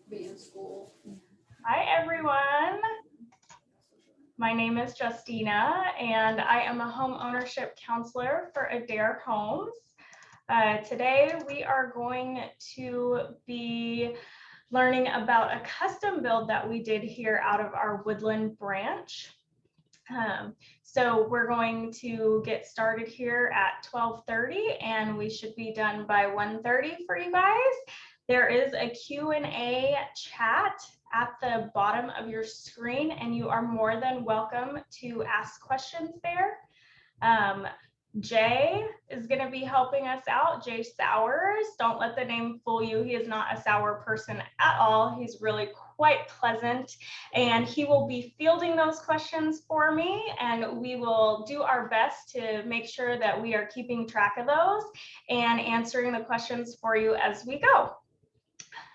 be in school. Hi, everyone. My name is Justina, and I am a home ownership counselor for Adair Homes. Today, we are going to be learning about a custom build that we did here out of our Woodland branch. So we're going to get started here at 12:30, and we should be done by 1:30 for you guys. There is a Q&A chat at the bottom of your screen, and you are more than welcome to ask questions there. Jay is going to be helping us out. Jay Sowers. Don't let the name fool you. He is not a sour person at all. He's really quite pleasant, and he will be fielding those questions for me, and we will do our best to make sure that we are keeping track of those and answering the questions for you as we go.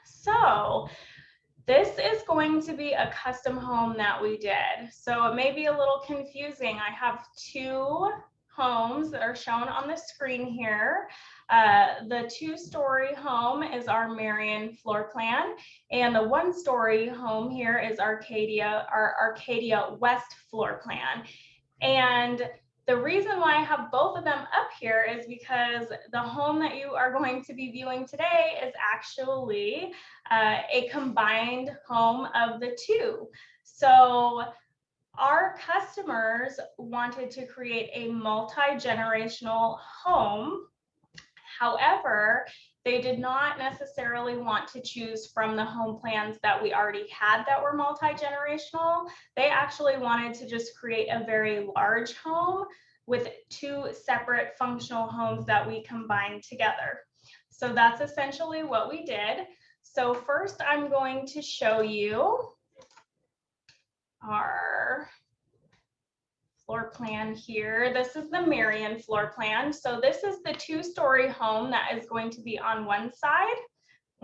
So this is going to be a custom home that we did. So it may be a little confusing. I have two homes that are shown on the screen here. The 2-story home is our Marion floor plan, and the 1-story home here is our Arcadia West floor plan. And the reason why I have both of them up here is because the home that you are going to be viewing today is actually a combined home of the two. So our customers wanted to create a multi-generational home. However, they did not necessarily want to choose from the home plans that we already had that were multi-generational. They actually wanted to just create a very large home with two separate functional homes that we combined together. So that's essentially what we did. So first, I'm going to show you our floor plan here. This is the Marion floor plan. So this is the 2-story home that is going to be on one side,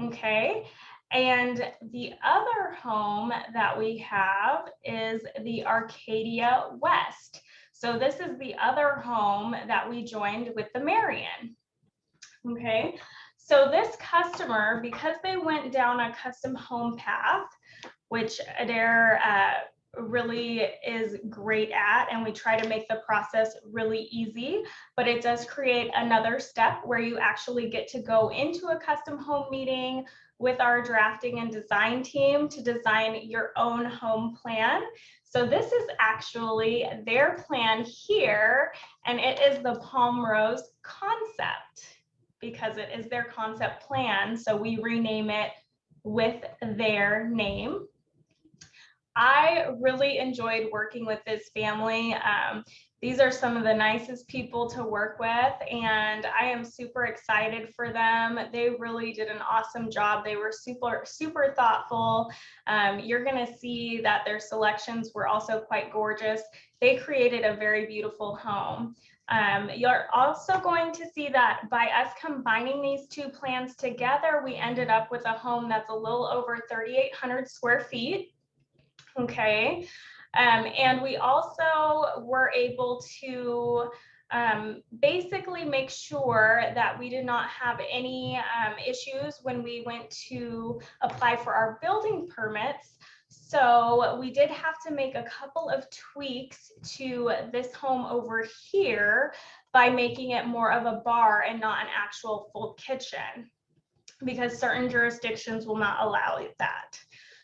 okay? And the other home that we have is the Arcadia West. So this is the other home that we joined with the Marion, okay? So this customer, because they went down a custom home path, which Adair really is great at, and we try to make the process really easy, but it does create another step where you actually get to go into a custom home meeting with our drafting and design team to design your own home plan. So this is actually their plan here, and it is the Palm Rose concept because it is their concept plan. So we rename it with their name. I really enjoyed working with this family. These are some of the nicest people to work with, and I am super excited for them. They really did an awesome job. They were super thoughtful. You're gonna see that their selections were also quite gorgeous. They created a very beautiful home. You're also going to see that by us combining these two plans together, we ended up with a home that's a little over 3,800 square feet. Okay, and we also were able to basically make sure that we did not have any issues when we went to apply for our building permits. So we did have to make a couple of tweaks to this home over here by making it more of a bar and not an actual full kitchen, because certain jurisdictions will not allow that.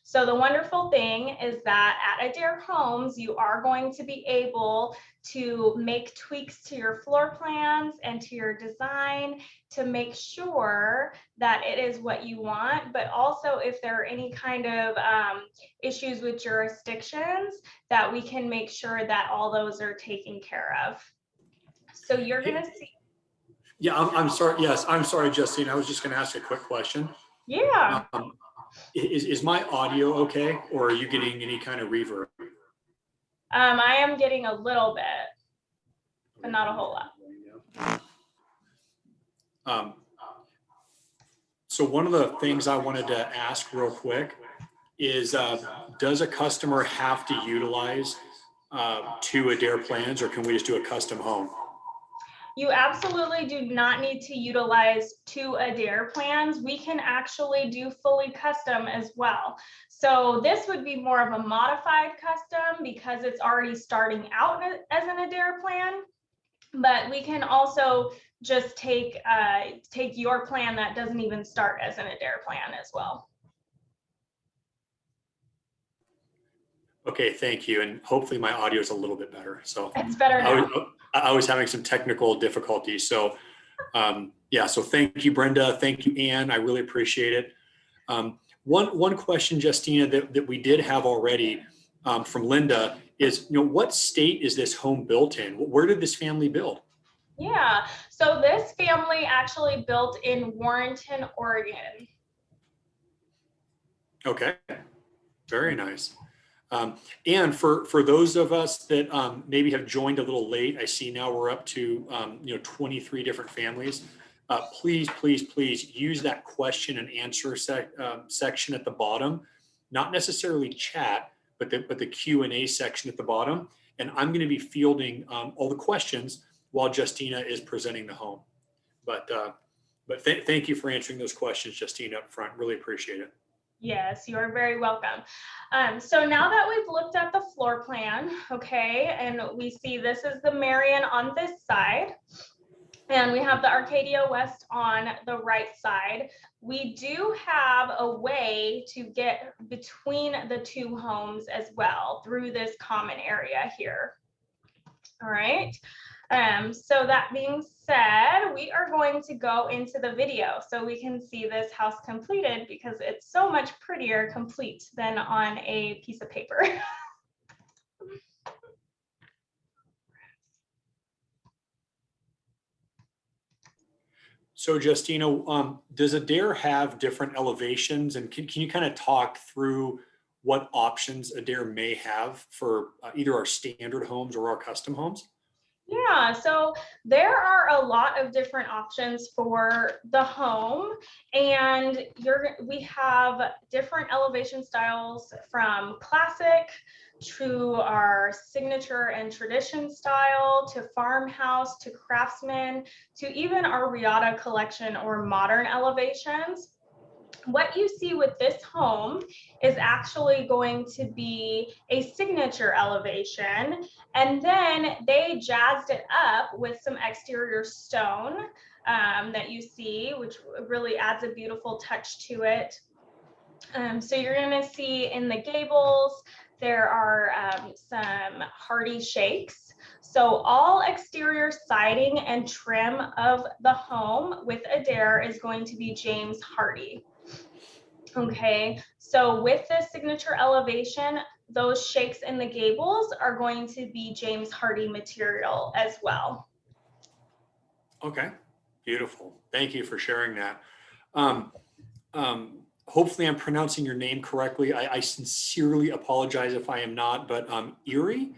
So the wonderful thing is that at Adair Homes, you are going to be able to make tweaks to your floor plans and to your design to make sure that it is what you want, but also if there are any kind of issues with jurisdictions, that we can make sure that all those are taken care of. So you're gonna see. Yeah, I'm sorry. Yes, I'm sorry, Justine. I was just gonna ask a quick question. Yeah. Is my audio okay, or are you getting any kind of reverb? I am getting a little bit, but not a whole lot. So one of the things I wanted to ask real quick is, does a customer have to utilize 2 Adair plans, or can we just do a custom home? You absolutely do not need to utilize two Adair plans. We can actually do fully custom as well. So this would be more of a modified custom because it's already starting out as an Adair plan. But we can also just take your plan that doesn't even start as an Adair plan as well. Okay, thank you. And hopefully my audio is a little bit better. So It's better now. I was having some technical difficulties. So yeah, so thank you, Brenda. Thank you, Ann. I really appreciate it. One question, Justina, that we did have already from Linda is, what state is this home built in? Where did this family build? Yeah, so this family actually built in Warrenton, Oregon. Okay, very nice. And for those of us that maybe have joined a little late, I see now we're up to 23 different families. Please use that question and answer section at the bottom, not necessarily chat, but the Q&A section at the bottom. And I'm going to be fielding all the questions while Justina is presenting the home. But thank you for answering those questions, Justina, up front. Really appreciate it. Yes, you are very welcome. So now that we've looked at the floor plan, okay, and we see this is the Marion on this side, and we have the Arcadia West on the right side. We do have a way to get between the two homes as well through this common area here. All right. So that being said, we are going to go into the video so we can see this house completed because it's so much prettier complete than on a piece of paper. So Justina, does Adair have different elevations, and can you kind of talk through what options Adair may have for either our standard homes or our custom homes? Yeah, so there are a lot of different options for the home, and we have different elevation styles from classic to our signature and tradition style to farmhouse to craftsman to even our Riata collection or modern elevations. What you see with this home is actually going to be a signature elevation, and then they jazzed it up with some exterior stone that you see, which really adds a beautiful touch to it. So you're going to see in the gables there are some hardy shakes. So all exterior siding and trim of the home with Adair is going to be James Hardy. Okay, so with this signature elevation, those shakes in the gables are going to be James Hardy material as well. Okay, beautiful. Thank you for sharing that. Hopefully I'm pronouncing your name correctly. I sincerely apologize if I am not, but Erie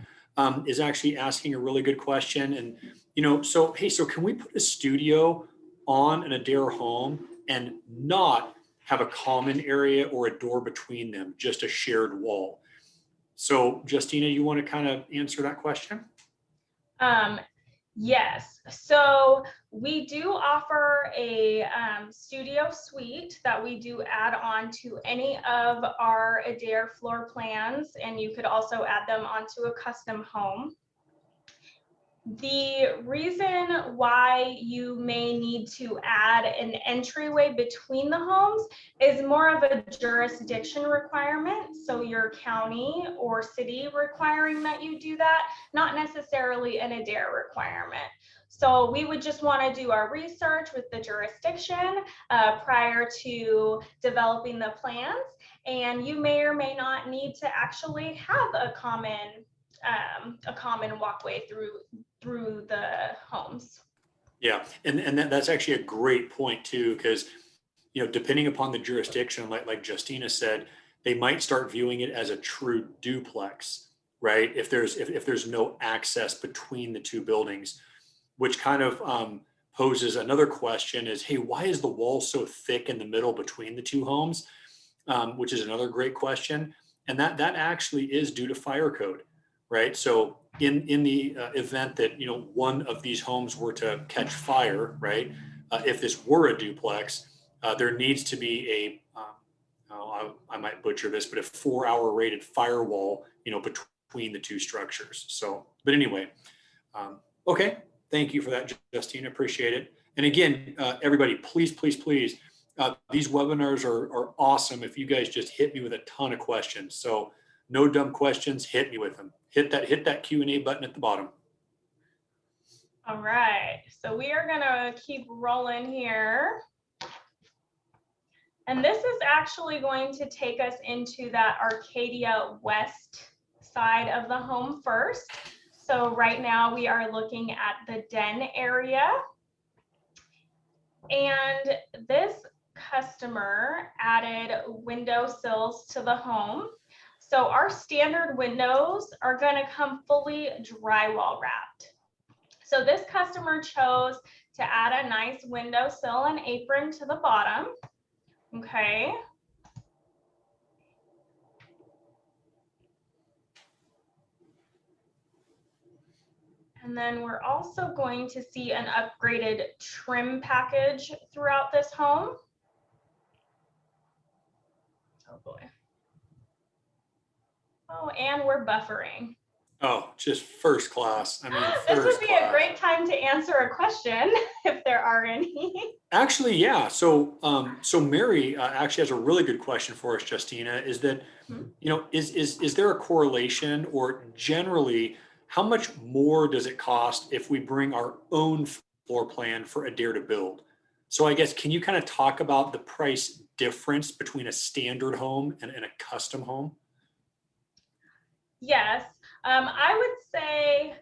is actually asking a really good question. And, so can we put a studio on an Adair home and not have a common area or a door between them, just a shared wall? So Justina, you want to kind of answer that question? Yes, so we do offer a studio suite that we do add on to any of our Adair floor plans, and you could also add them onto a custom home. The reason why you may need to add an entryway between the homes is more of a jurisdiction requirement. So your county or city requiring that you do that, not necessarily an Adair requirement. So we would just want to do our research with the jurisdiction prior to developing the plans. And you may or may not need to actually have a common walkway through the homes. Yeah, and that's actually a great point too, because depending upon the jurisdiction, like Justina said, they might start viewing it as a true duplex, right? If there's no access between the two buildings, which kind of poses another question: is, hey, why is the wall so thick in the middle between the two homes? Which is another great question, and that actually is due to fire code. right? So in the event that, one of these homes were to catch fire, right? If this were a duplex, there needs to be I might butcher this, but a 4-hour rated firewall, between the two structures. So, but anyway, okay. Thank you for that, Justine. Appreciate it. And again, everybody, please, please, please, these webinars are awesome if you guys just hit me with a ton of questions. So no dumb questions, hit me with them. Hit that Q&A button at the bottom. All right, so we are gonna keep rolling here. And this is actually going to take us into that Arcadia West side of the home first. So right now we are looking at the den area. And this customer added window sills to the home. So our standard windows are going to come fully drywall wrapped. So this customer chose to add a nice window sill and apron to the bottom. Okay. And then we're also going to see an upgraded trim package throughout this home. Oh boy. Oh, and we're buffering. Oh, just first class. I mean, this would first be class. A great time to answer a question if there are any. Actually, yeah. So, so Mary actually has a really good question for us, Justina. Is that, is there a correlation, or generally, how much more does it cost if we bring our own floor plan for Adair to build? So, I guess, can you kind of talk about the price difference between a standard home and a custom home? Yes, I would say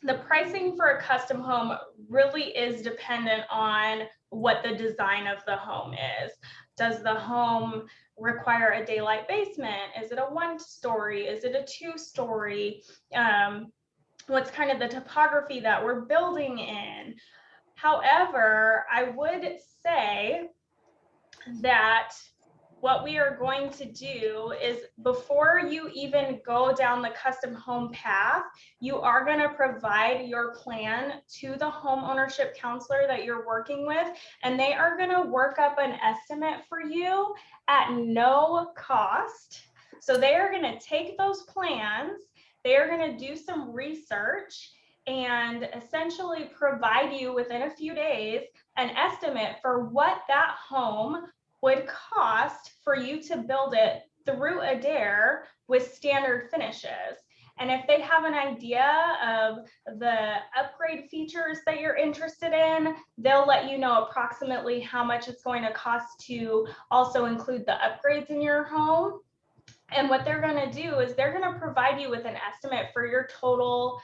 the pricing for a custom home really is dependent on what the design of the home is. Does the home require a daylight basement? Is it a 1-story? Is it a 2-story? What's kind of the topography that we're building in? However, I would say that what we are going to do is, before you even go down the custom home path, you are going to provide your plan to the home ownership counselor that you're working with, and they are going to work up an estimate for you at no cost. So they are going to take those plans, they are going to do some research, and essentially provide you within a few days an estimate for what that home would cost for you to build it through Adair with standard finishes. And if they have an idea of the upgrade features that you're interested in, they'll let you know approximately how much it's going to cost to also include the upgrades in your home. And what they're going to do is they're going to provide you with an estimate for your total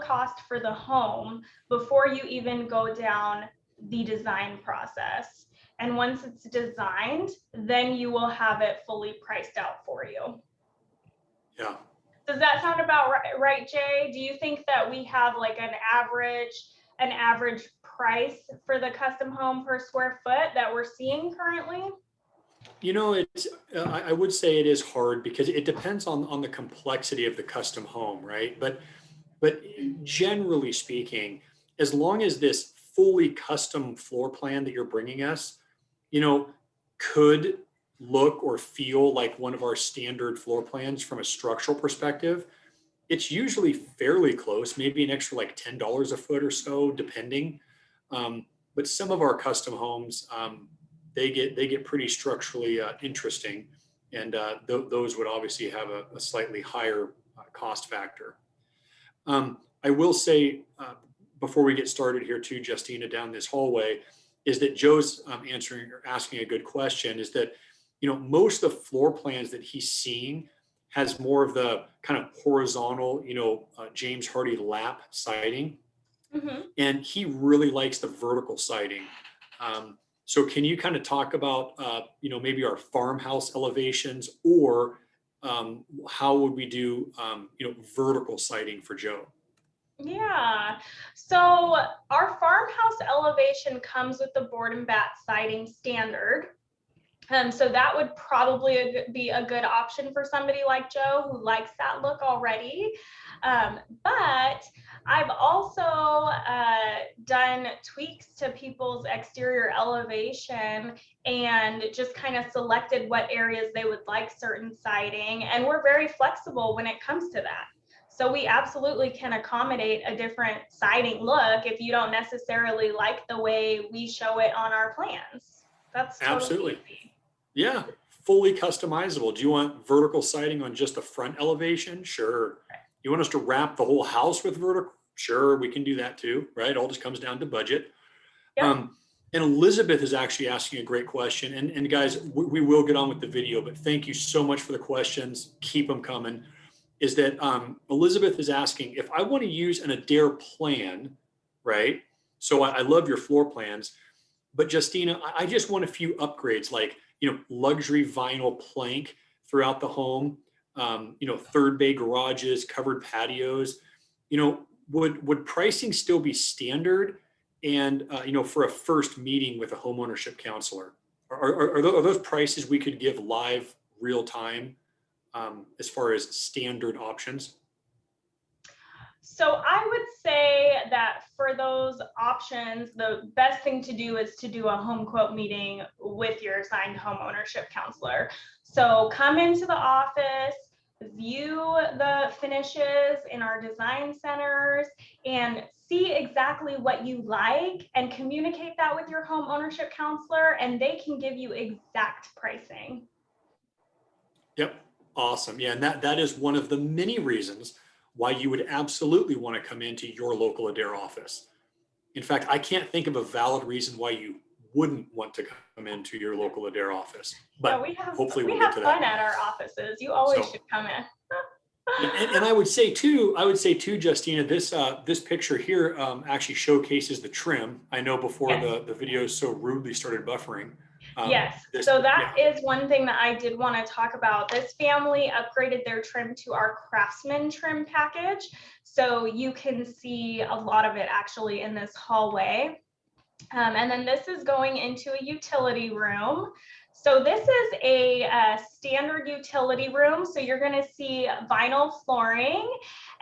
cost for the home before you even go down the design process. And once it's designed, then you will have it fully priced out for you. Yeah. Does that sound about right, Jay? Do you think that we have like an average price for the custom home per square foot that we're seeing currently? It's I would say it is hard because it depends on the complexity of the custom home, right? But generally speaking, as long as this fully custom floor plan that you're bringing us, could look or feel like one of our standard floor plans from a structural perspective, it's usually fairly close, maybe an extra like $10 a foot or so, depending. But some of our custom homes, they get pretty structurally interesting, and those would obviously have a slightly higher cost factor. I will say, before we get started here too, Justina, down this hallway, is that Joe's asking a good question, is that, most of the floor plans that he's seeing has more of the kind of horizontal, James Hardy lap siding. Mm-hmm. And he really likes the vertical siding. So can you kind of talk about, maybe our farmhouse elevations, or how would we do, vertical siding for Joe? Yeah, so our farmhouse elevation comes with the board and bat siding standard. So that would probably be a good option for somebody like Joe who likes that look already. But I've also done tweaks to people's exterior elevation and just kind of selected what areas they would like certain siding. And we're very flexible when it comes to that. So we absolutely can accommodate a different siding look if you don't necessarily like the way we show it on our plans. That's totally Absolutely. easy. Yeah, fully customizable. Do you want vertical siding on just the front elevation? Sure. You want us to wrap the whole house with vertical? Sure, we can do that too, right? It all just comes down to budget. Yep. And Elizabeth is actually asking a great question. And guys, we will get on with the video, but thank you so much for the questions. Keep them coming. Is that Elizabeth is asking, if I want to use an Adair plan, right? So I love your floor plans, but Justina, I just want a few upgrades, like, luxury vinyl plank throughout the home, third bay garages, covered patios. Would pricing still be standard? And for a first meeting with a homeownership counselor, are those prices we could give live, real time, as far as standard options? So I would say that for those options, the best thing to do is to do a home quote meeting with your assigned home ownership counselor. So come into the office, view the finishes in our design centers, and see exactly what you like and communicate that with your home ownership counselor, and they can give you exact pricing. Yep. Awesome. Yeah. And that is one of the many reasons why you would absolutely want to come into your local Adair office. In fact, I can't think of a valid reason why you wouldn't want to come into your local Adair office. But yeah, hopefully we we'll have get to fun that. at our offices. You always So, should come in. and I would say too, Justina, this picture here actually showcases the trim. I know before Yes. the video so rudely started buffering. Yes, so that is one thing that I did want to talk about. This family upgraded their trim to our Craftsman trim package. So you can see a lot of it actually in this hallway. And then this is going into a utility room. So this is a standard utility room. So you're going to see vinyl flooring,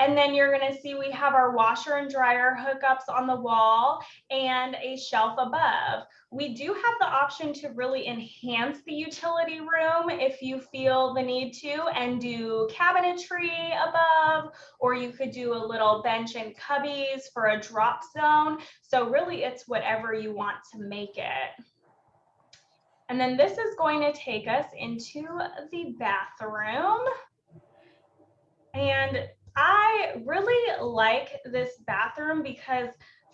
and then you're going to see we have our washer and dryer hookups on the wall and a shelf above. We do have the option to really enhance the utility room if you feel the need to, and do cabinetry above, or you could do a little bench and cubbies for a drop zone. So really it's whatever you want to make it. And then this is going to take us into the bathroom. And I really like this bathroom because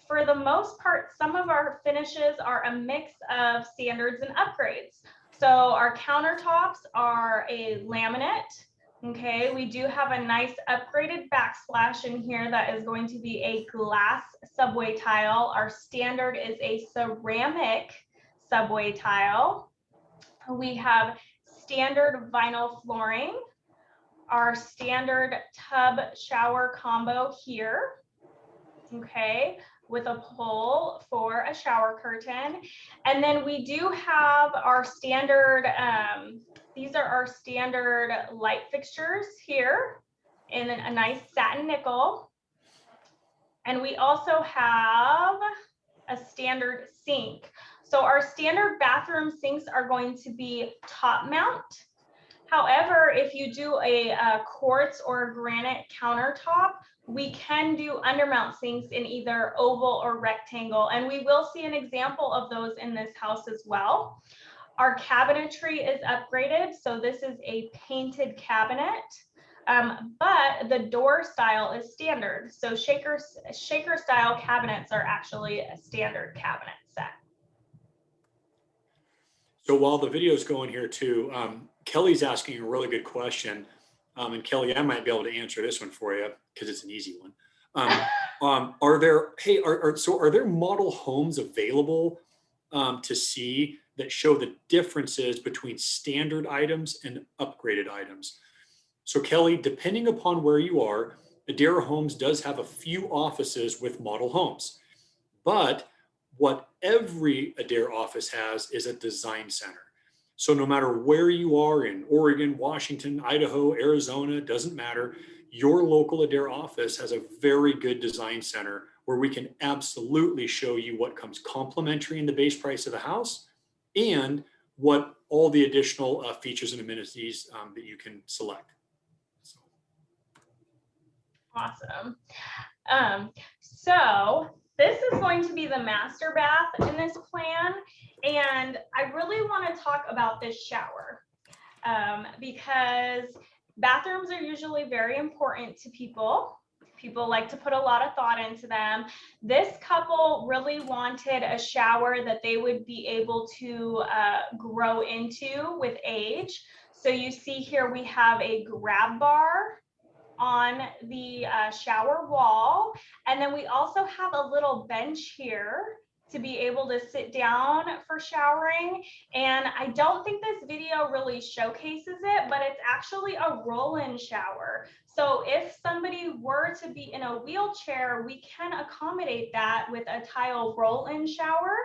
for the most part, some of our finishes are a mix of standards and upgrades. So our countertops are a laminate. Okay, we do have a nice upgraded backsplash in here that is going to be a glass subway tile. Our standard is a ceramic subway tile. We have standard vinyl flooring, our standard tub shower combo here, okay, with a pull for a shower curtain. And then we do have our standard, these are our standard light fixtures here in a nice satin nickel. And we also have a standard sink. So our standard bathroom sinks are going to be top mount. However, if you do a quartz or a granite countertop, we can do undermount sinks in either oval or rectangle, and we will see an example of those in this house as well. Our cabinetry is upgraded, so this is a painted cabinet, but the door style is standard. So shaker style cabinets are actually a standard cabinet set. So while the video is going here too, Kelly's asking a really good question. And Kelly, I might be able to answer this one for you because it's an easy one. Are there model homes available to see that show the differences between standard items and upgraded items? So Kelly, depending upon where you are, Adair Homes does have a few offices with model homes, but what every Adair office has is a design center. So no matter where you are in Oregon, Washington, Idaho, Arizona, doesn't matter, your local Adair office has a very good design center where we can absolutely show you what comes complimentary in the base price of the house and what all the additional features and amenities that you can select. So. Awesome. So this is going to be the master bath in this plan. And I really want to talk about this shower because bathrooms are usually very important to people. People like to put a lot of thought into them. This couple really wanted a shower that they would be able to grow into with age. So you see here we have a grab bar on the shower wall. And then we also have a little bench here to be able to sit down for showering. And I don't think this video really showcases it, but it's actually a roll-in shower. So if somebody were to be in a wheelchair, we can accommodate that with a tile roll-in shower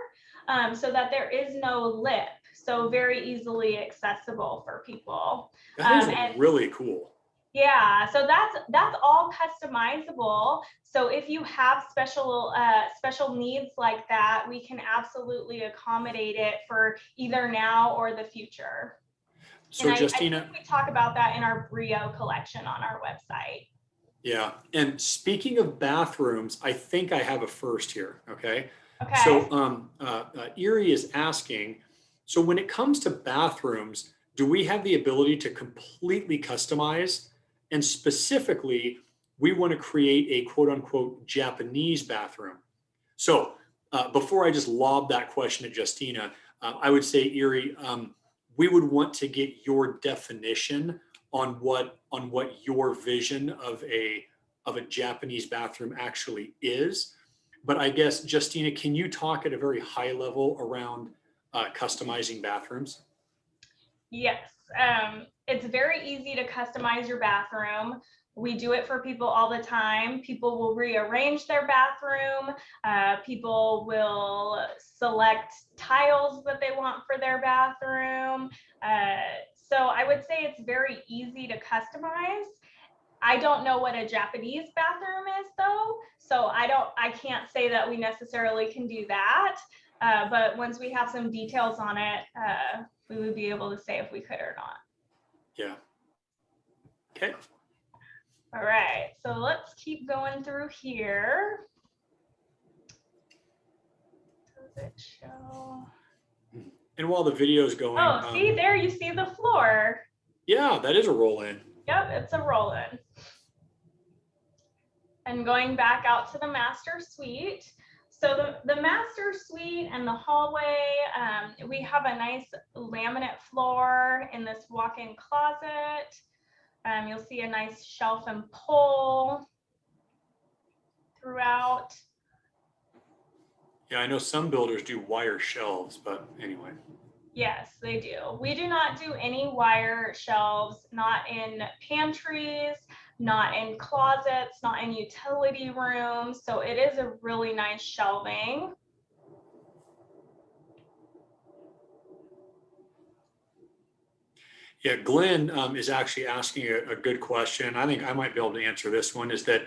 so that there is no lip. So very easily accessible for people. That is really cool. Yeah, so that's all customizable. So if you have special needs like that, we can absolutely accommodate it for either now or the future. So and Justina, I think we talk about that in our Brio collection on our website. Yeah, and speaking of bathrooms, I think I have a first here. Okay. Okay. So Erie is asking, so when it comes to bathrooms, do we have the ability to completely customize? And specifically, we want to create a quote unquote Japanese bathroom. So before I just lob that question at Justina, I would say, Erie, we would want to get your definition on what your vision of a Japanese bathroom actually is. But I guess, Justina, can you talk at a very high level around customizing bathrooms? Yes, it's very easy to customize your bathroom. We do it for people all the time. People will rearrange their bathroom. People will select tiles that they want for their bathroom. So I would say it's very easy to customize. I don't know what a Japanese bathroom is though, so I can't say that we necessarily can do that. But once we have some details on it, we would be able to say if we could or not. Yeah. Okay. All right, so let's keep going through here. Does it show? And while the video is going, oh, see there, you see the floor. Yeah, that is a roll-in. Yep, it's a roll-in. And going back out to the master suite. So the master suite and the hallway, we have a nice laminate floor in this walk-in closet. You'll see a nice shelf and pole throughout. Yeah, I know some builders do wire shelves, but anyway. Yes, they do. We do not do any wire shelves, not in pantries, not in closets, not in utility rooms. So it is a really nice shelving. Yeah, Glenn is actually asking a good question. I think I might be able to answer this one. Is that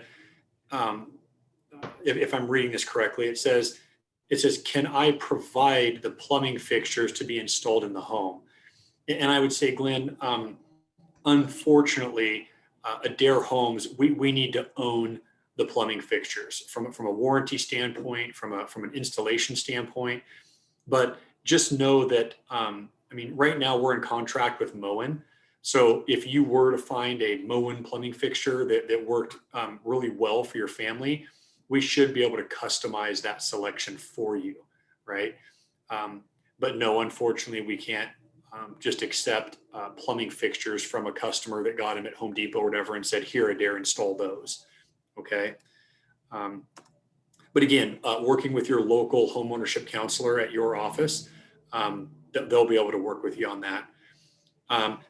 if I'm reading this correctly, it says, can I provide the plumbing fixtures to be installed in the home? And I would say, Glenn, unfortunately, Adair Homes, we need to own the plumbing fixtures from a warranty standpoint, from an installation standpoint. But just know that, I mean, right now we're in contract with Moen. So if you were to find a Moen plumbing fixture that worked really well for your family, we should be able to customize that selection for you, right? But no, unfortunately, we can't just accept plumbing fixtures from a customer that got them at Home Depot or whatever and said, here, Adair, install those, okay? But again, working with your local homeownership counselor at your office, they'll be able to work with you on that.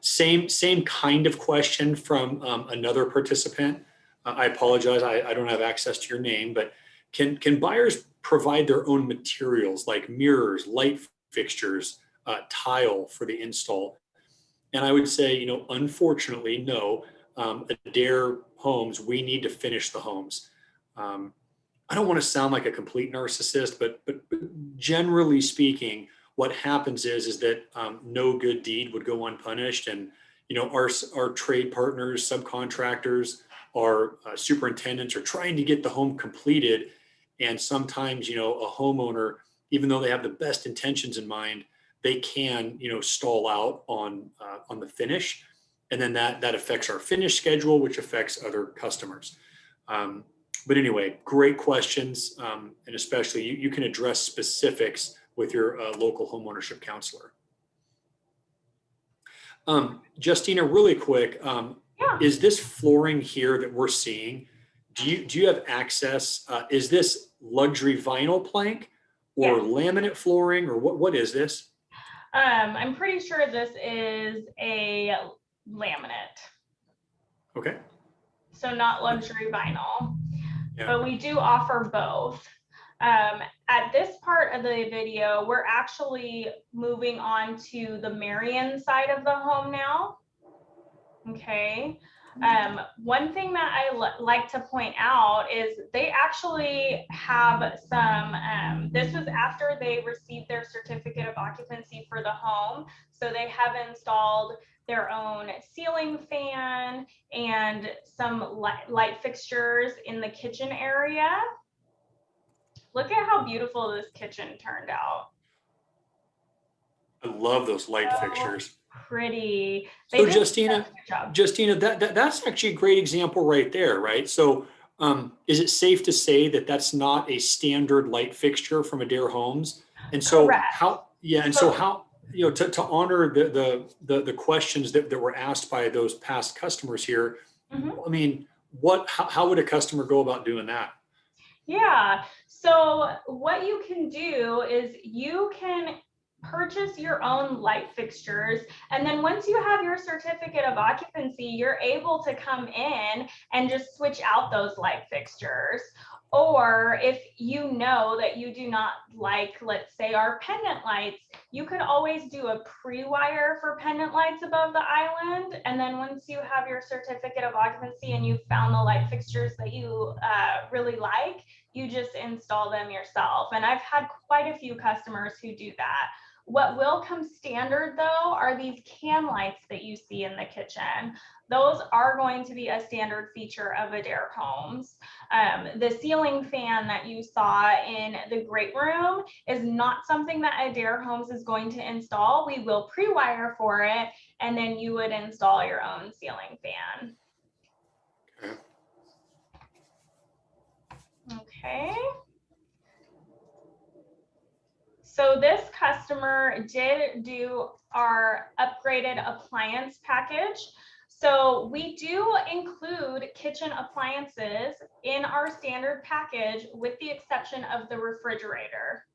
Same kind of question from another participant. I apologize, I don't have access to your name, but can buyers provide their own materials like mirrors, light fixtures, tile for the install. And I would say, you know, unfortunately, no, Adair Homes, we need to finish the homes. I don't want to sound like a complete narcissist, but generally speaking, what happens is that no good deed would go unpunished. And, you know, our trade partners, subcontractors, our superintendents are trying to get the home completed. And sometimes, you know, a homeowner, even though they have the best intentions in mind, they can, you know, stall out on the finish. And then that affects our finish schedule, which affects other customers. But anyway, great questions. And especially you can address specifics with your local homeownership counselor. Justina, really quick, Yeah. is this flooring here that we're seeing, do you have access? Is this luxury vinyl plank or Yes. laminate flooring, or what is this? I'm pretty sure this is a laminate, Okay. so not luxury vinyl, Yeah. but we do offer both. At this part of the video, we're actually moving on to the Marion side of the home now. Okay. One thing that I like to point out is they actually have some, this was after they received their certificate of occupancy for the home. So they have installed their own ceiling fan and some light fixtures in the kitchen area. Look at how beautiful this kitchen turned out. I love those light So fixtures. pretty. So Justina, that's actually a great example right there, right? So is it safe to say that that's not a standard light fixture from Adair Homes? And so Correct. how, you know, to honor the questions that were asked by those past customers here, I mean, how would a customer go about doing that? Yeah, so what you can do is you can purchase your own light fixtures, and then once you have your certificate of occupancy, you're able to come in and just switch out those light fixtures. Or if you know that you do not like, let's say, our pendant lights, you could always do a pre-wire for pendant lights above the island. And then once you have your certificate of occupancy and you've found the light fixtures that you really like, you just install them yourself. And I've had quite a few customers who do that. What will come standard though are these can lights that you see in the kitchen. Those are going to be a standard feature of Adair Homes. The ceiling fan that you saw in the great room is not something that Adair Homes is going to install. We will pre-wire for it, and then you would install your own ceiling fan. Okay. So this customer did do our upgraded appliance package. So we do include kitchen appliances in our standard package with the exception of the refrigerator.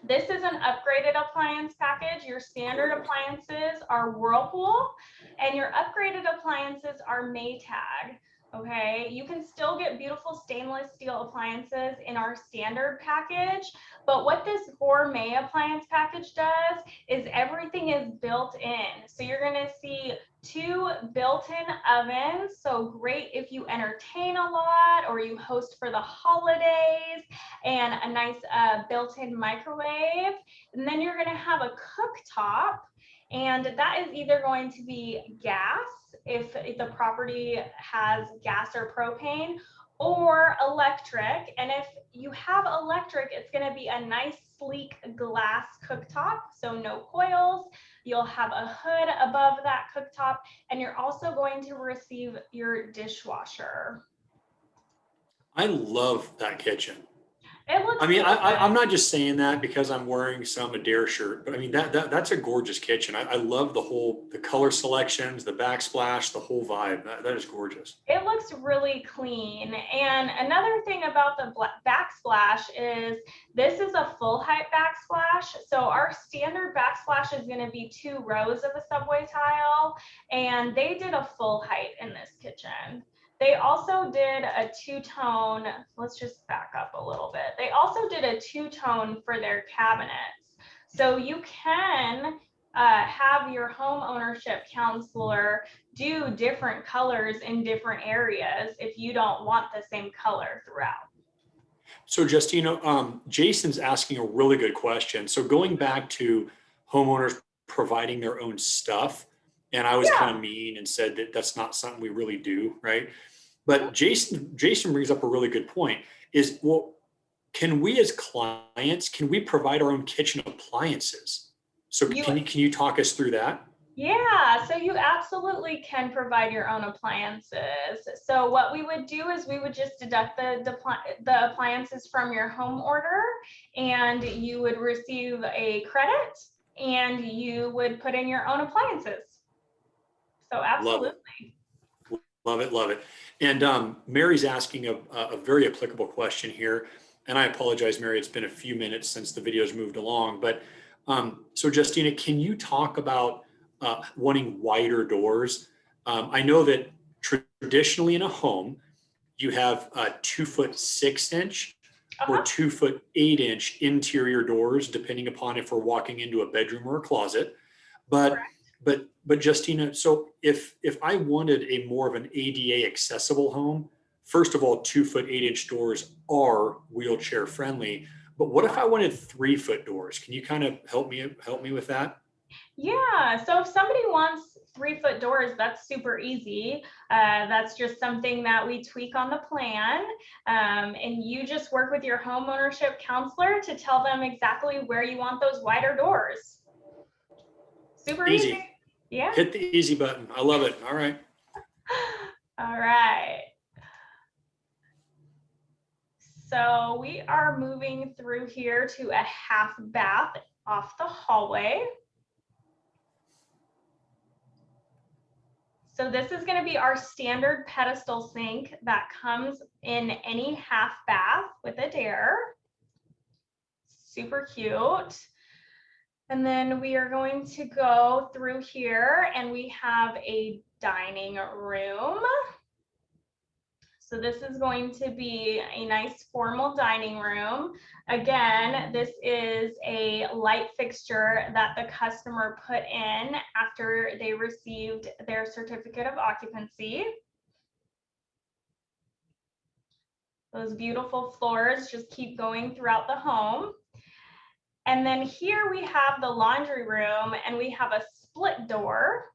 This is an upgraded appliance package. Your standard appliances are Whirlpool and your upgraded appliances are Maytag. Okay, you can still get beautiful stainless steel appliances in our standard package, but what this gourmet appliance package does is everything is built in. So you're going to see 2 built-in ovens, so great if you entertain a lot or you host for the holidays, and a nice built-in microwave. And then you're going to have a cooktop, and that is either going to be gas if the property has gas or propane, or electric. And if you have electric, it's going to be a nice sleek glass cooktop, so no coils. You'll have a hood above that cooktop, and you're also going to receive your dishwasher. I love that kitchen. It looks, I mean, I'm not just saying that because I'm wearing some Adair shirt, but I mean, that's a gorgeous kitchen. I love the color selections, the backsplash, the whole vibe. That is gorgeous. it looks really clean. And another thing about the backsplash is this is a full height backsplash. So our standard backsplash is going to be 2 rows of a subway tile, and they did a full height in this kitchen. They also did a 2-tone, let's just back up a little bit. They also did a 2-tone for their cabinets. So you can have your home ownership counselor do different colors in different areas if you don't want the same color throughout. So Justina, Jason's asking a really good question. So going back to homeowners providing their own stuff, and I was kind Yeah. of mean and said that that's not something we really do, right? But Jason brings up a really good point. Is, well, can we as clients, can we provide our own kitchen appliances? So You can you talk us through that? Yeah, so you absolutely can provide your own appliances. So what we would do is we would just deduct the appliances from your home order, and you would receive a credit, and you would put in your own appliances. So Love it. absolutely. Love it, love it. And Mary's asking a very applicable question here. And I apologize, Mary, it's been a few minutes since the video's moved along. But so Justina, can you talk about wanting wider doors? I know that traditionally in a home, you have 2'6" or Uh-huh. 2'8" interior doors, depending upon if we're walking into a bedroom or a closet. But Correct. but Justina, so if I wanted a more of an ADA accessible home, first of all, 2'8" doors are wheelchair friendly. But what if I wanted 3 foot doors? Can you kind of help me with that? Yeah, so if somebody wants 3 foot doors, that's super easy. That's just something that we tweak on the plan. And you just work with your home ownership counselor to tell them exactly where you want those wider doors. Super easy. Easy. Yeah. Hit the easy button. I love it. All right. All right. So we are moving through here to a half bath off the hallway. So this is going to be our standard pedestal sink that comes in any half bath with Adair. Super cute. And then we are going to go through here and we have a dining room. So this is going to be a nice formal dining room. Again, this is a light fixture that the customer put in after they received their certificate of occupancy. Those beautiful floors just keep going throughout the home. And then here we have the laundry room and we have a split door.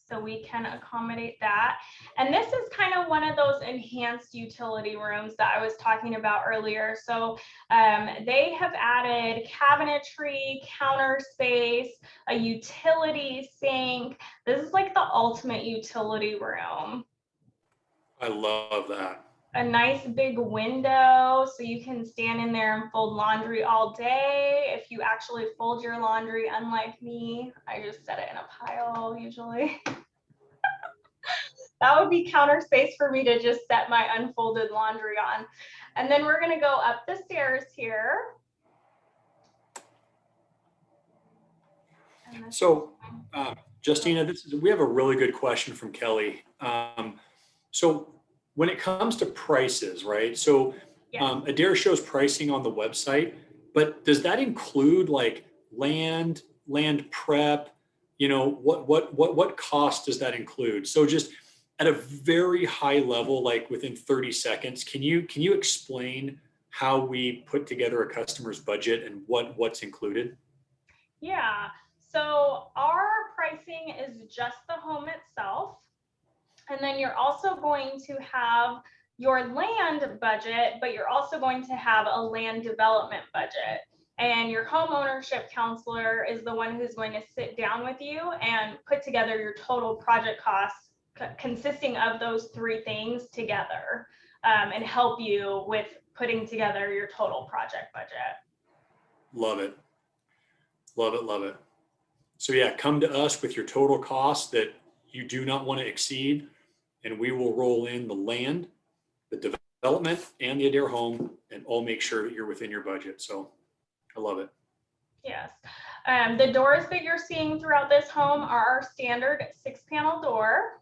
So we can accommodate that. And this is kind of one of those enhanced utility rooms that I was talking about earlier. So they have added cabinetry, counter space, a utility sink. This is like the ultimate utility room. I love that. A nice big window so you can stand in there and fold laundry all day. If you actually fold your laundry, unlike me, I just set it in a pile usually. That would be counter space for me to just set my unfolded laundry on. And then we're going to go up the stairs here. So Justina, we have a really good question from Kelly. So when it comes to prices, right? So Yes. Adair shows pricing on the website, but does that include like land prep? You know, what cost does that include? So just at a very high level, like within 30 seconds, can you explain how we put together a customer's budget and what's included? Yeah. So our pricing is just the home itself. And then you're also going to have your land budget, but you're also going to have a land development budget. And your home ownership counselor is the one who's going to sit down with you and put together your total project costs consisting of those three things together, and help you with putting together your total project budget. Love it. Love it. Love it. So yeah, come to us with your total cost that you do not want to exceed, and we will roll in the land, the development, and the Adair home, and all make sure that you're within your budget. So I love it. Yes. The doors that you're seeing throughout this home are our standard 6-panel door.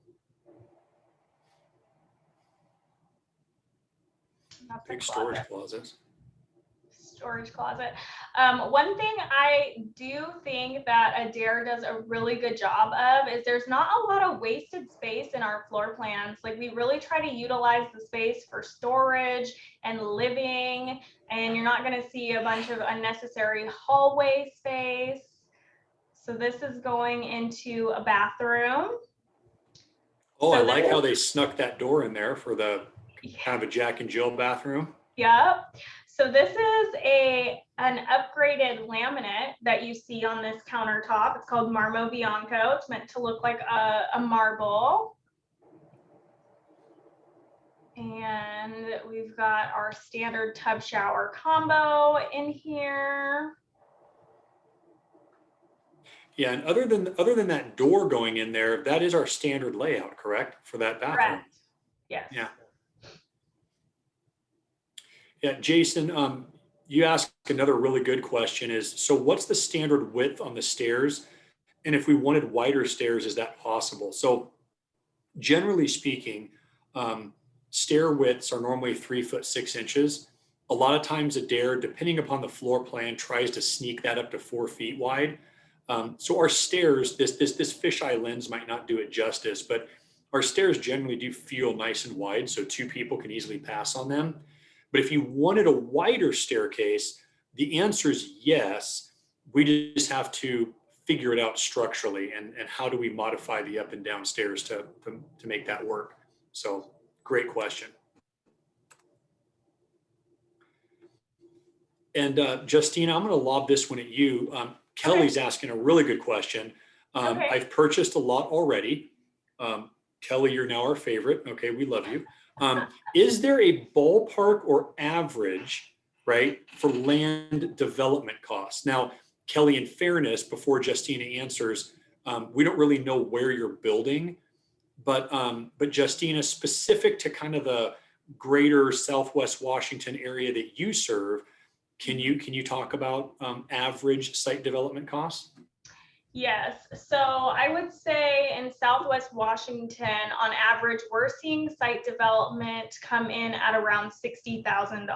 Big storage closets. storage closet. One thing I do think that Adair does a really good job of is there's not a lot of wasted space in our floor plans. Like we really try to utilize the space for storage and living, and you're not going to see a bunch of unnecessary hallway space. So this is going into a bathroom. Oh, I like how they snuck that door in there for the kind of a Jack and Jill bathroom. Yep. So this is an upgraded laminate that you see on this countertop. It's called Marmo Bianco. It's meant to look like a marble. And we've got our standard tub shower combo in here. Yeah, and other than that door going in there, that is our standard layout, correct, for that bathroom? Correct. Yes. Yeah. Yeah, Jason, you asked another really good question is, so what's the standard width on the stairs? And if we wanted wider stairs, is that possible? So generally speaking, stair widths are normally 3'6". A lot of times Adair, depending upon the floor plan, tries to sneak that up to 4 feet wide. So our stairs, this fisheye lens might not do it justice, but our stairs generally do feel nice and wide, so 2 people can easily pass on them. But if you wanted a wider staircase, the answer is yes. We just have to figure it out structurally, and how do we modify the up and down stairs to make that work. So great question. And Justina, I'm going to lob this one at you. Kelly's asking a really good question. Okay. I've purchased a lot already. Kelly, you're now our favorite. Okay, we love you. Is there a ballpark or average, right, for land development costs? Now, Kelly, in fairness, before Justina answers, we don't really know where you're building, but Justina, specific to kind of the greater Southwest Washington area that you serve, can you talk about average site development costs? Yes. So I would say in Southwest Washington, on average, we're seeing site development come in at around $60,000.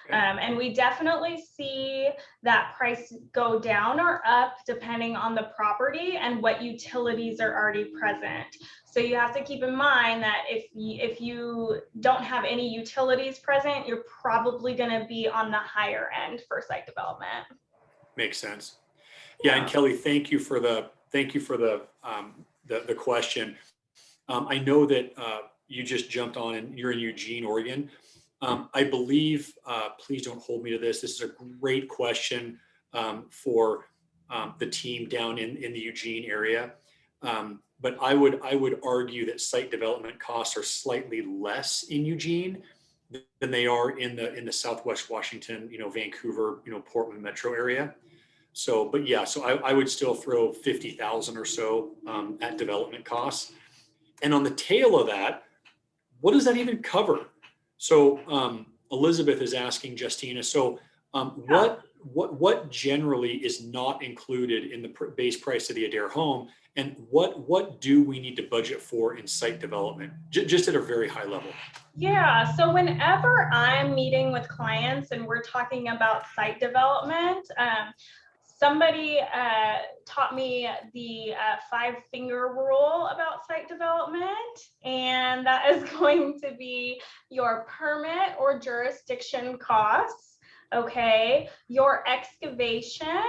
Okay. And we definitely see that price go down or up depending on the property and what utilities are already present. So you have to keep in mind that if you don't have any utilities present, you're probably going to be on the higher end for site development. Makes sense. Yeah, and Kelly, thank you for the question. I know that you just jumped on and you're in Eugene, Oregon. I believe, please don't hold me to this. This is a great question for the team down in the Eugene area. But I would argue that site development costs are slightly less in Eugene than they are in the Southwest Washington, Vancouver, Portland metro area. So, but yeah, so I would still throw 50,000 or so at development costs. And on the tail of that, what does that even cover? So Elizabeth is asking Justina, so what generally is not included in the base price of the Adair home, and what do we need to budget for in site development, just at a very high level? Yeah, so whenever I'm meeting with clients and we're talking about site development, somebody taught me the 5-finger rule about site development, and that is going to be your permit or jurisdiction costs, okay, your excavation,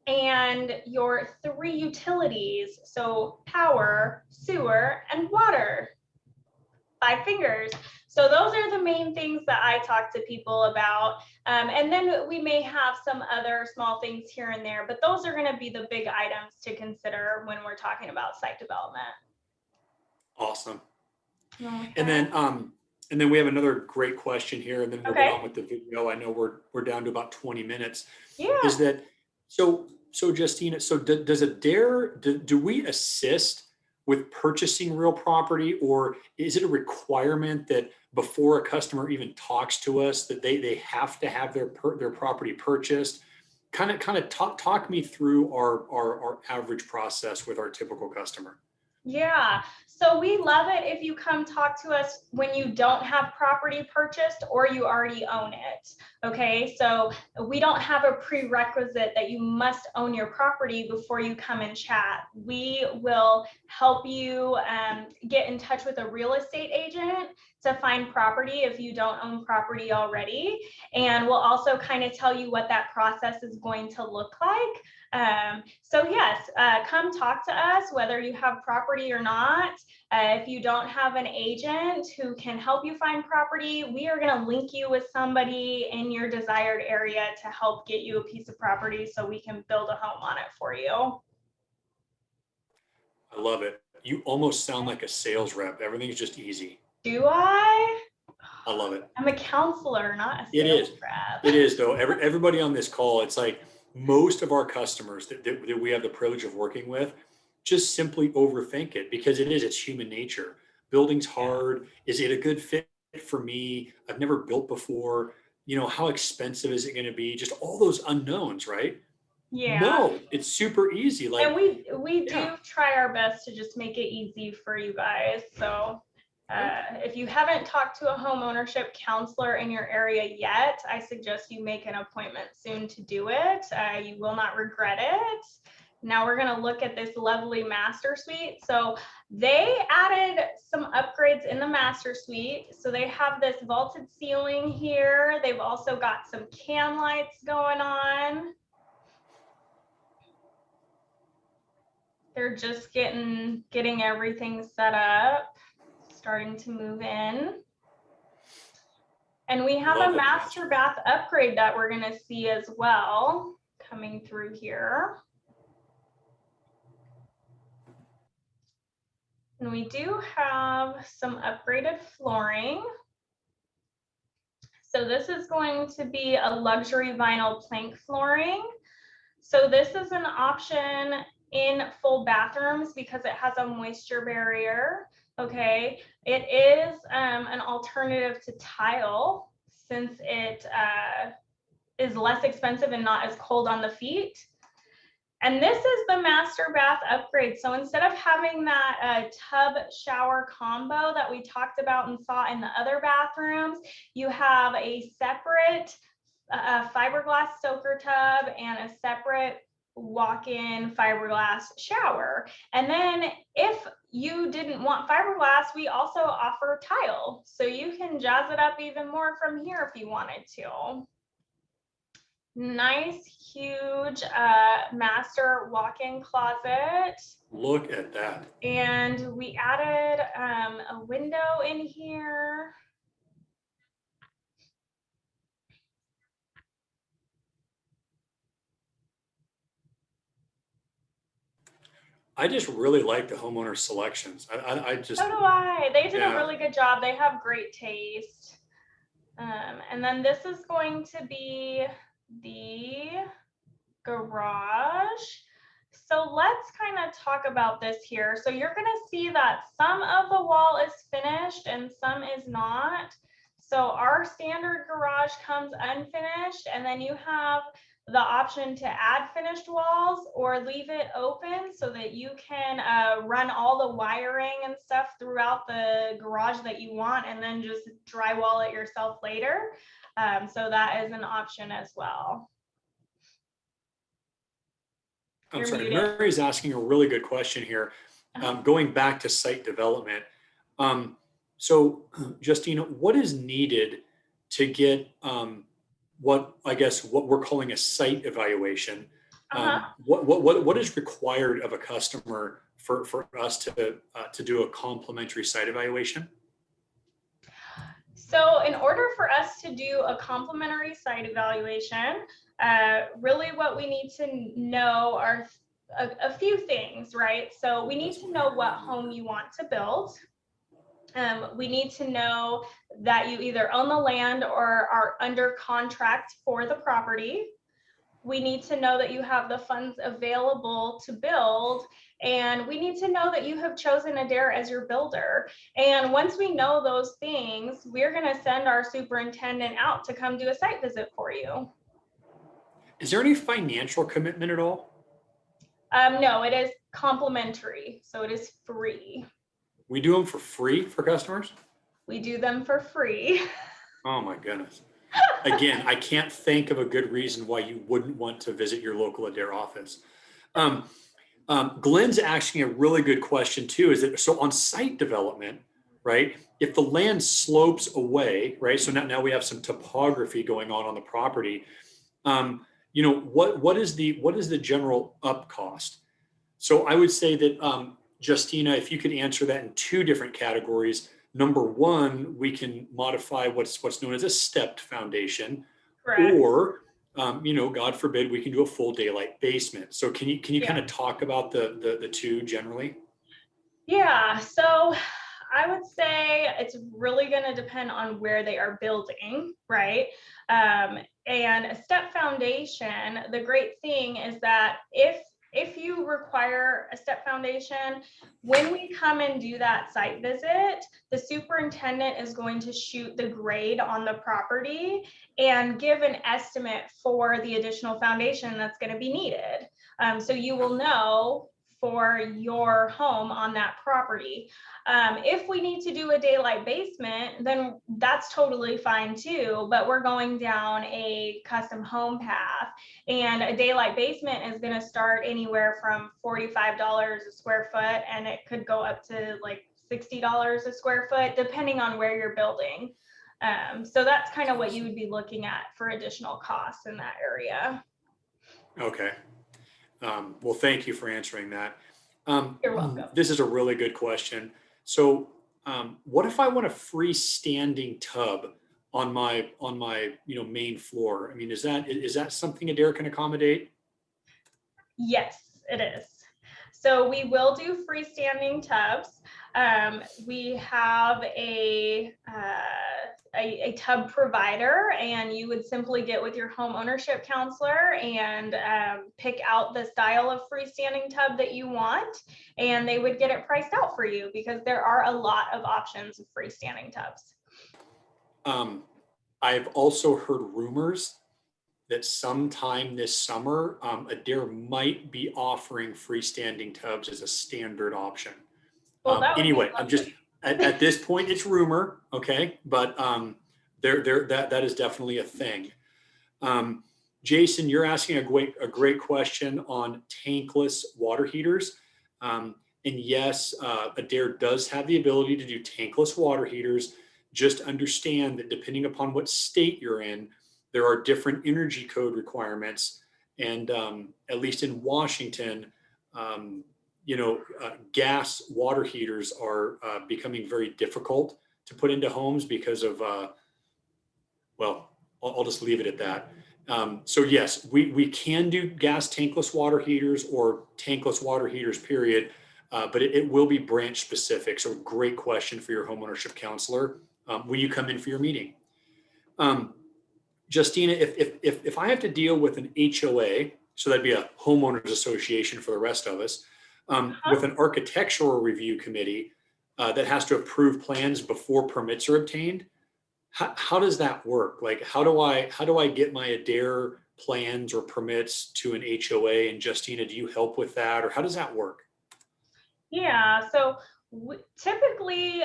and your 3 utilities, so power, sewer, and water. 5 fingers. So those are the main things that I talk to people about. And then we may have some other small things here and there, but those are going to be the big items to consider when we're talking about site development. Awesome. Okay. And then we have another great question here, and then we'll get on with the video. I know we're down to about 20 minutes. Yeah. Is that so Justina, so does Adair, do we assist with purchasing real property, or is it a requirement that before a customer even talks to us that they have to have their property purchased? Kind of talk me through our average process with our typical customer. Yeah, So we love it if you come talk to us when you don't have property purchased or you already own it. Okay, so we don't have a prerequisite that you must own your property before you come and chat. We will help you get in touch with a real estate agent to find property if you don't own property already. And we'll also kind of tell you what that process is going to look like. So yes, come talk to us whether you have property or not. If you don't have an agent who can help you find property, we are going to link you with somebody in your desired area to help get you a piece of property so we can build a home on it for you. I love it. You almost sound like a sales rep. Everything's just easy. Do I? I love it. I'm a counselor, not a It sales is. rep. It is though. Everybody on this call, it's like most of our customers that we have the privilege of working with just simply overthink it because it's human nature. Building's hard. Is it a good fit for me? I've never built before. You know, how expensive is it going to be? Just all those unknowns, right? Yeah. No, it's super easy. Like, and we do yeah. try our best to just make it easy for you guys. So if you haven't talked to a home ownership counselor in your area yet, I suggest you make an appointment soon to do it. You will not regret it. Now we're going to look at this lovely master suite. So they added some upgrades in the master suite. So they have this vaulted ceiling here. They've also got some can lights going on. They're just getting everything set up, starting to move in. And we have a master bath upgrade that we're going to see as well coming through here. And we do have some upgraded flooring. So this is going to be a luxury vinyl plank flooring. So this is an option in full bathrooms because it has a moisture barrier. Okay, it is an alternative to tile since it is less expensive and not as cold on the feet. And this is the master bath upgrade. So instead of having that tub shower combo that we talked about and saw in the other bathrooms, you have a separate fiberglass soaker tub and a separate walk-in fiberglass shower. And then if you didn't want fiberglass, we also offer tile. So you can jazz it up even more from here if you wanted to. Nice, huge master walk-in closet. Look at that. And we added a window in here. I just really like the homeowner selections. I just. So do I. They did a really good job. They have great taste. And then this is going to be the garage. So let's kind of talk about this here. So you're going to see that some of the wall is finished and some is not. So our standard garage comes unfinished, and then you have the option to add finished walls or leave it open so that you can run all the wiring and stuff throughout the garage that you want and then just drywall it yourself later. So that is an option as well. I'm sorry, Mary's asking a really good question here. Going back to site development. So Justine, what is needed to get what we're calling a site evaluation? What is required of a customer for us to do a complimentary site evaluation? So in order for us to do a complimentary site evaluation, really what we need to know are a few things, right? So we need to know what home you want to build. We need to know that you either own the land or are under contract for the property. We need to know that you have the funds available to build, and we need to know that you have chosen Adair as your builder. And once we know those things, we're going to send our superintendent out to come do a site visit for you. Is there any financial commitment at all? No, it is complimentary, so it is free. We do them for free for customers? We do them for free. Oh my goodness. Again, I can't think of a good reason why you wouldn't want to visit your local Adair office. Um, Glenn's asking a really good question too, is that, so on site development, right? If the land slopes away, right? So now we have some topography going on the property. What is the general up cost? So I would say that, Justina, if you could answer that in two different categories. Number one, we can modify what's known as a stepped foundation, Correct. or God forbid, we can do a full daylight basement. So can you Yeah. kind of talk about the two generally? Yeah, so I would say it's really going to depend on where they are building, right? And a step foundation, the great thing is that if you require a step foundation, when we come and do that site visit, the superintendent is going to shoot the grade on the property and give an estimate for the additional foundation that's going to be needed. So you will know for your home on that property. If we need to do a daylight basement, then that's totally fine too, but we're going down a custom home path, and a daylight basement is going to start anywhere from $45 a square foot, and it could go up to like $60 a square foot, depending on where you're building. So that's kind of what you would be looking at for additional costs in that area. Okay. Well, thank you for answering that. You're welcome. This is a really good question. So, what if I want a freestanding tub on my main floor? I mean, is that something Adair can accommodate? Yes, it is. So we will do freestanding tubs. We have a tub provider, and you would simply get with your home ownership counselor and pick out the style of freestanding tub that you want, and they would get it priced out for you, because there are a lot of options of freestanding tubs. I've also heard rumors that sometime this summer, Adair might be offering freestanding tubs as a standard option. Well, Anyway, I'm just at this point, it's rumor, okay, but that is definitely a thing. Jason, you're asking a great question on tankless water heaters, and yes, Adair does have the ability to do tankless water heaters. Just understand that depending upon what state you're in, there are different energy code requirements, and at least in Washington, gas water heaters are becoming very difficult to put into homes because of, well, I'll just leave it at that. So yes, we can do gas tankless water heaters or tankless water heaters, period, but it will be branch specific. So great question for your homeownership counselor when you come in for your meeting. Justina, if I have to deal with an HOA, so that'd be a homeowners association for the rest of us, with an architectural review committee that has to approve plans before permits are obtained, how does that work? Like, how do I get my Adair plans or permits to an HOA? And Justina, do you help with that, or how does that work? Yeah, so typically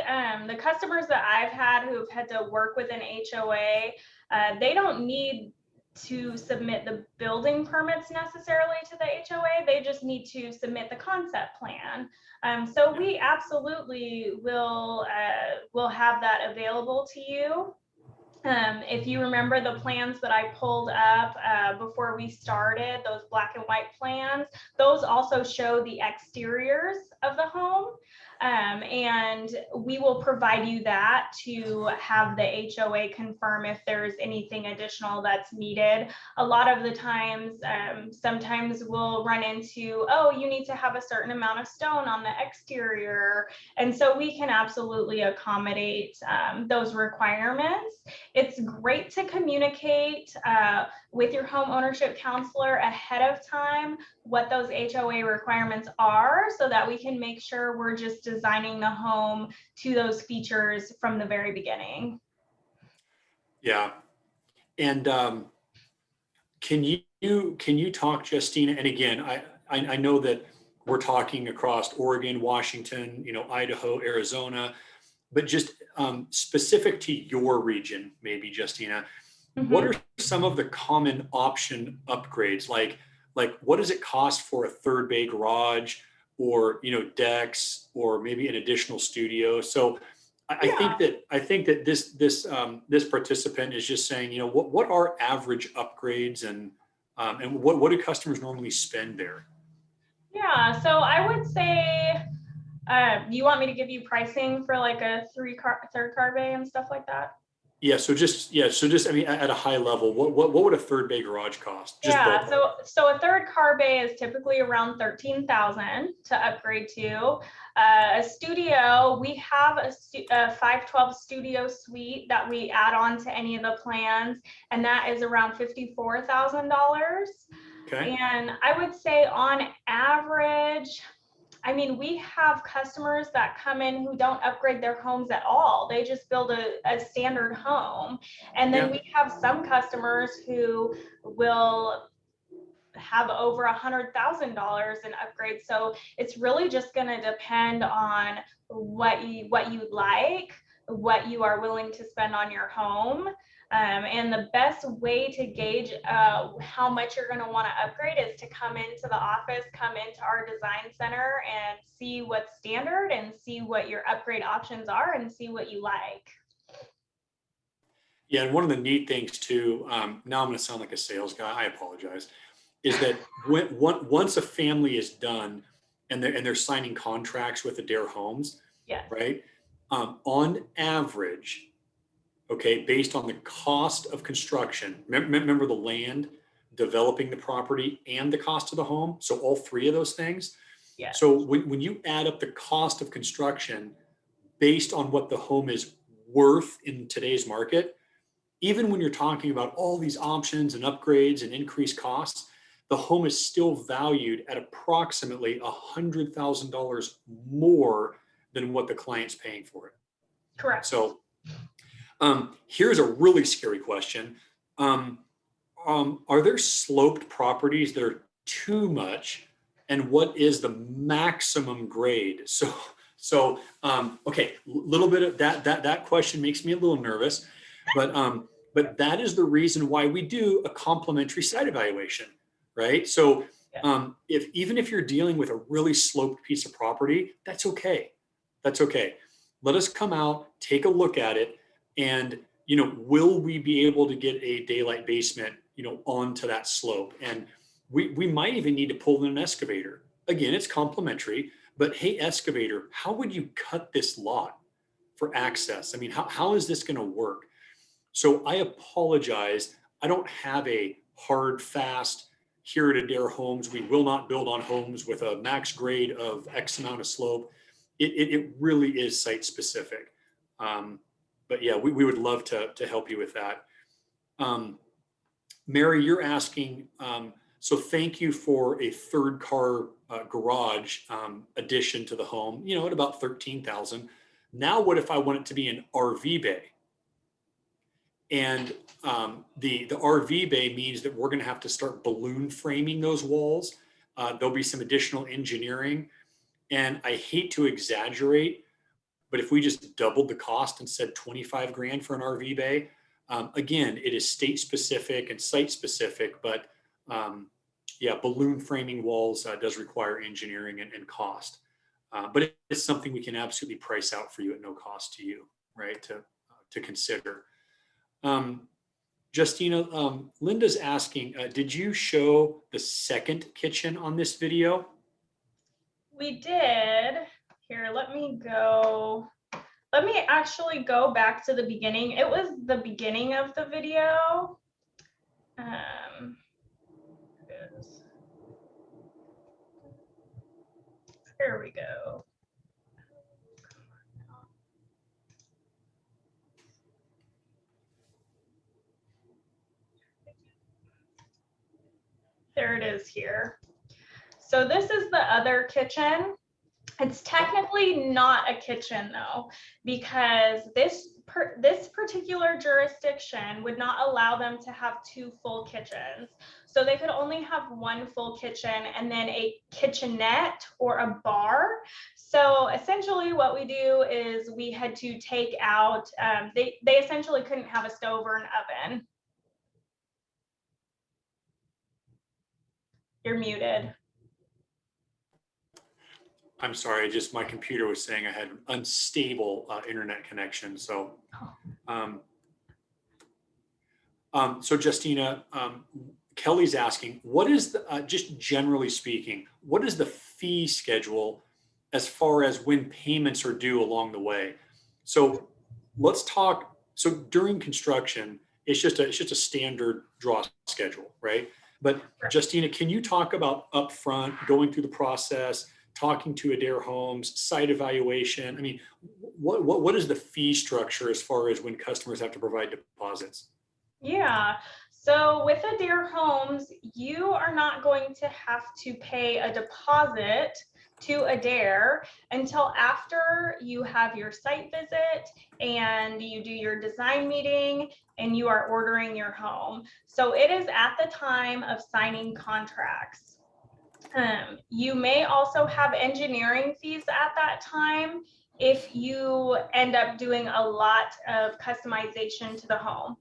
the customers that I've had who've had to work with an HOA, they don't need to submit the building permits necessarily to the HOA. They just need to submit the concept plan. So we absolutely will have that available to you. If you remember the plans that I pulled up before we started, those black and white plans, those also show the exteriors of the home. And we will provide you that to have the HOA confirm if there's anything additional that's needed. A lot of the times, sometimes we'll run into, oh, you need to have a certain amount of stone on the exterior. And so we can absolutely accommodate those requirements. It's great to communicate with your home ownership counselor ahead of time what those HOA requirements are, so that we can make sure we're just designing the home to those features from the very beginning. Yeah. And can you talk, Justina? And again, I know that we're talking across Oregon, Washington, Idaho, Arizona, but just specific to your region, maybe, Justina, what are some of the common option upgrades? Like what does it cost for a third bay garage, or decks, or maybe an additional studio? So I think that this participant is just saying, what are average upgrades, and what do customers normally spend there? Yeah, so I would say, you want me to give you pricing for like a third car bay and stuff like that? So just I mean, at a high level, what would a third bay garage cost? Just Yeah, ballpark. so a third car bay is typically around 13,000 to upgrade to. A studio, we have a 512 studio suite that we add on to any of the plans, and that is around $54,000. Okay. And I would say on average, I mean, we have customers that come in who don't upgrade their homes at all. They just build a standard home. And then we have some customers who will have over $100,000 in upgrades. So it's really just going to depend on what you like, what you are willing to spend on your home. And the best way to gauge how much you're going to want to upgrade is to come into the office, come into our design center, and see what's standard, and see what your upgrade options are, and see what you like. Yeah, and one of the neat things too, now I'm going to sound like a sales guy, I apologize, is that once a family is done and they're signing contracts with Adair Homes, Yes. right? On average, okay, based on the cost of construction, remember the land, developing the property, and the cost of the home. So all three of those things. Yes. So when you add up the cost of construction based on what the home is worth in today's market, even when you're talking about all these options and upgrades and increased costs, the home is still valued at approximately $100,000 more than what the client's paying for it. Correct. So here's a really scary question. Are there sloped properties that are too much, and what is the maximum grade? So okay, a little bit of that question makes me a little nervous, but that is the reason why we do a complimentary site evaluation, right? So even if you're dealing with a really sloped piece of property, that's okay. That's okay. Let us come out, take a look at it, and will we be able to get a daylight basement onto that slope? And we might even need to pull in an excavator. Again, it's complimentary, but hey, excavator, how would you cut this lot for access? I mean, how is this going to work? So I apologize. I don't have a hard, fast, here at Adair Homes, we will not build on homes with a max grade of X amount of slope. It really is site specific. But yeah, we would love to help you with that. Mary, you're asking, so thank you for a third car garage addition to the home, at about 13,000. Now, what if I want it to be an RV bay? And the RV bay means that we're going to have to start balloon framing those walls. There'll be some additional engineering. And I hate to exaggerate, but if we just doubled the cost and said 25 grand for an RV bay, again, it is state specific and site specific, but yeah, balloon framing walls does require engineering and cost. But it's something we can absolutely price out for you at no cost to you, right, to consider. Justina, Linda's asking, did you show the second kitchen on this video? We did. Here, let me actually go back to the beginning. It was the beginning of the video. Here we go. There it is here. So this is the other kitchen. It's technically not a kitchen though, because this this particular jurisdiction would not allow them to have 2 full kitchens. So they could only have 1 full kitchen and then a kitchenette or a bar. So essentially what we do is we had to take out, they essentially couldn't have a stove or an oven. You're muted. I'm sorry, my computer was saying I had unstable internet connection. So, so Justina, Kelly's asking, what is the, just generally speaking, what is the fee schedule as far as when payments are due along the way? So let's talk. So during construction, it's just a standard draw schedule, right? But Justina, can you talk about upfront, going through the process, talking to Adair Homes, site evaluation? I mean, what is the fee structure as far as when customers have to provide deposits? Yeah, so with Adair Homes, you are not going to have to pay a deposit to Adair until after you have your site visit and you do your design meeting and you are ordering your home. So it is at the time of signing contracts. You may also have engineering fees at that time if you end up doing a lot of customization to the home.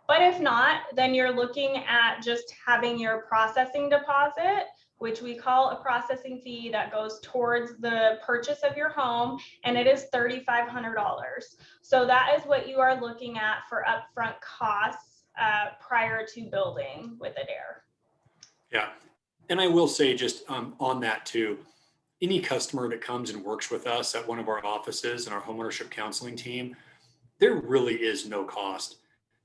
But if not, then you're looking at just having your processing deposit, which we call a processing fee that goes towards the purchase of your home, and it is $3,500. So that is what you are looking at for upfront costs prior to building with Adair. Yeah. And I will say just on that too, any customer that comes and works with us at one of our offices and our homeownership counseling team, there really is no cost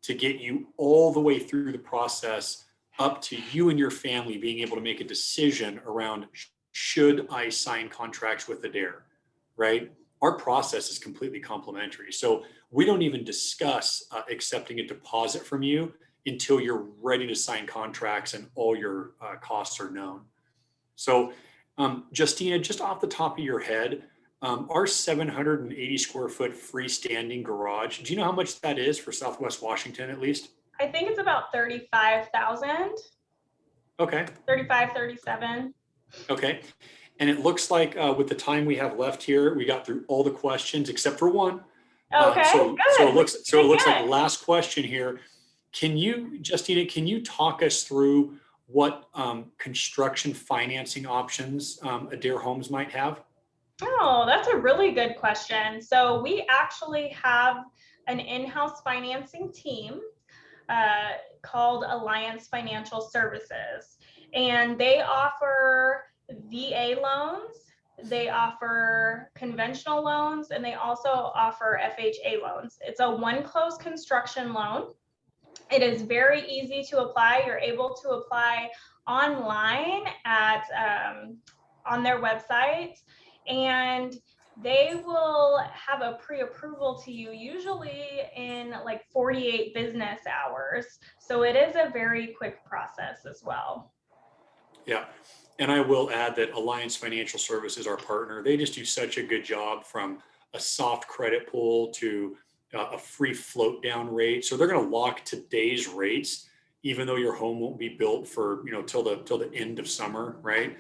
to get you all the way through the process up to you and your family being able to make a decision around, should I sign contracts with Adair, right? Our process is completely complimentary. So we don't even discuss accepting a deposit from you until you're ready to sign contracts and all your costs are known. So Justina, just off the top of your head, our 780 square foot freestanding garage, do you know how much that is for Southwest Washington at least? I think it's about 35,000. Okay. 35, 37. Okay. And it looks like with the time we have left here, we got through all the questions except for one. Okay, so good. it looks like last question here. Can you, Justina, can you talk us through what construction financing options Adair Homes might have? Oh, that's a really good question. So we actually have an in-house financing team called Alliance Financial Services, and they offer VA loans, they offer conventional loans, and they also offer FHA loans. It's a one-close construction loan. It is very easy to apply. You're able to apply online at on their website, and they will have a pre-approval to you usually in like 48 business hours. So it is a very quick process as well. Yeah. And I will add that Alliance Financial Services, our partner, they just do such a good job from a soft credit pull to a free float down rate. So they're going to lock today's rates, even though your home won't be built for, till the end of summer, right?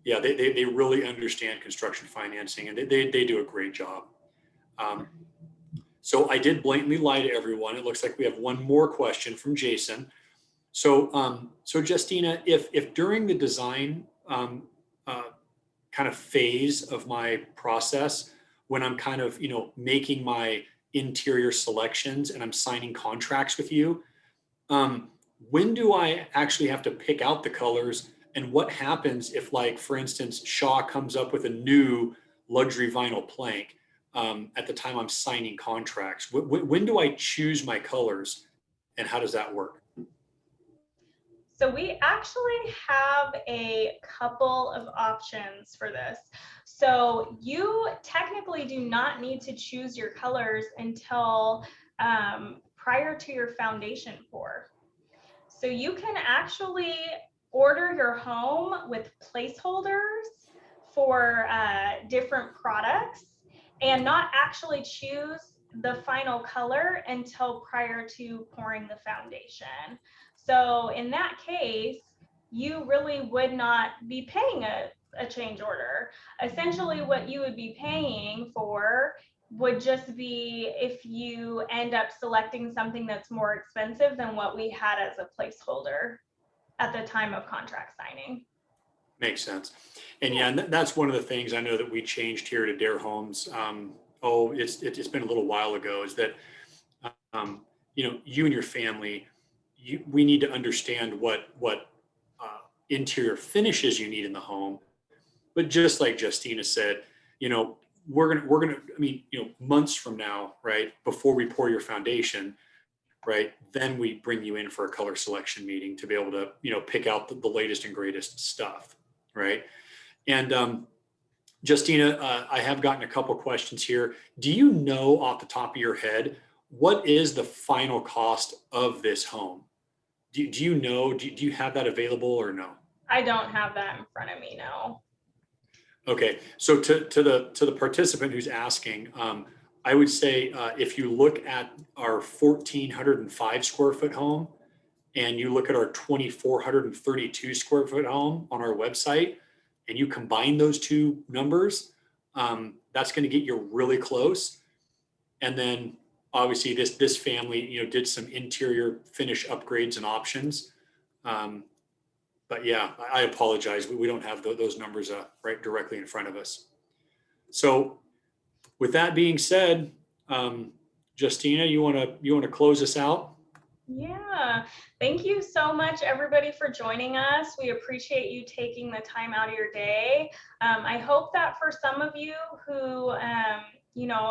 Yeah, they really understand construction financing, and they do a great job. So I did blatantly lie to everyone. It looks like we have one more question from Jason. So, so Justina, if during the design kind of phase of my process, when I'm kind of, making my interior selections and I'm signing contracts with you, when do I actually have to pick out the colors? And what happens if, like, for instance, Shaw comes up with a new luxury vinyl plank at the time I'm signing contracts? When do I choose my colors, and how does that work? So we actually have a couple of options for this. So you technically do not need to choose your colors until prior to your foundation pour. So you can actually order your home with placeholders for different products and not actually choose the final color until prior to pouring the foundation. So in that case, you really would not be paying a change order. Essentially, what you would be paying for would just be if you end up selecting something that's more expensive than what we had as a placeholder at the time of contract signing. Makes sense. And yeah, and that's one of the things I know that we changed here at Adair Homes. It's been a little while ago, is that, you and your family, we need to understand what interior finishes you need in the home. But just like Justina said, we're gonna, I mean, months from now, right, before we pour your foundation, right, then we bring you in for a color selection meeting to be able to, pick out the latest and greatest stuff, right? And Justina, I have gotten a couple questions here. Do you know off the top of your head, what is the final cost of this home? Do you know, do you have that available or no? I don't have that in front of me, no. Okay, so to the participant who's asking, I would say if you look at our 1,405 square foot home and you look at our 2,432 square foot home on our website, and you combine those two numbers, that's going to get you really close. And then obviously this family, did some interior finish upgrades and options. But yeah, I apologize. We don't have those numbers right directly in front of us. So with that being said, Justina, you want to close us out? Yeah, thank you so much, everybody, for joining us. We appreciate you taking the time out of your day. I hope that for some of you who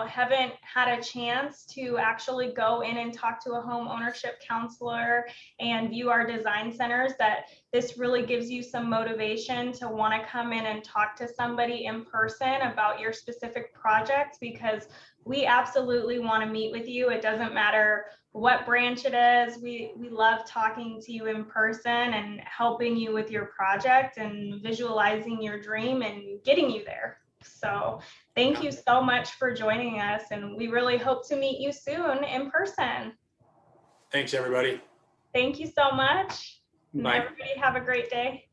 haven't had a chance to actually go in and talk to a home ownership counselor and view our design centers, that this really gives you some motivation to want to come in and talk to somebody in person about your specific project, because we absolutely want to meet with you. It doesn't matter what branch it is. We love talking to you in person and helping you with your project and visualizing your dream and getting you there. So thank you so much for joining us, and we really hope to meet you soon in person. Thanks, everybody. Thank you so much. Bye. Everybody have a great day.